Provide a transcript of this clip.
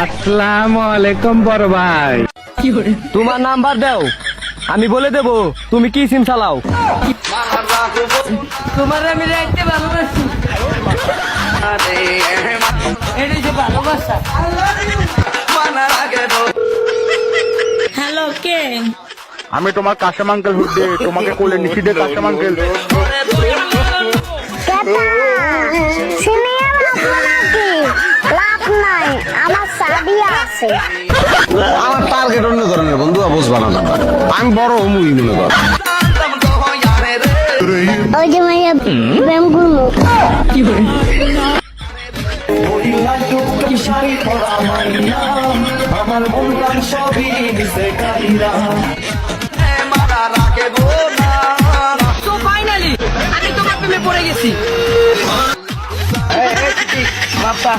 আসসালামু আলাইকুম বড় ভাই। তোমার নাম্বার দাও, আমি বলে দেব তুমি কি সিম চালাও। তোমার আমি রাখতে ভালোবাসি, এটাই যে ভালোবাসা। হ্যালো, কে? আমি তোমার কাশেম আঙ্কেল হুড্ডে, তোমাকে কোলে নিচি দে কাশেম আঙ্কেল। আমার টার্গেট অন্য ধরনের বন্ধু, বুঝবা না আমি বড় মুই মনে কর। ওই যে মাইয়া ব্যায়াম করবো। তো ফাইনালি আমি তোমার প্রেমে পড়ে গেছি। বাপ্পা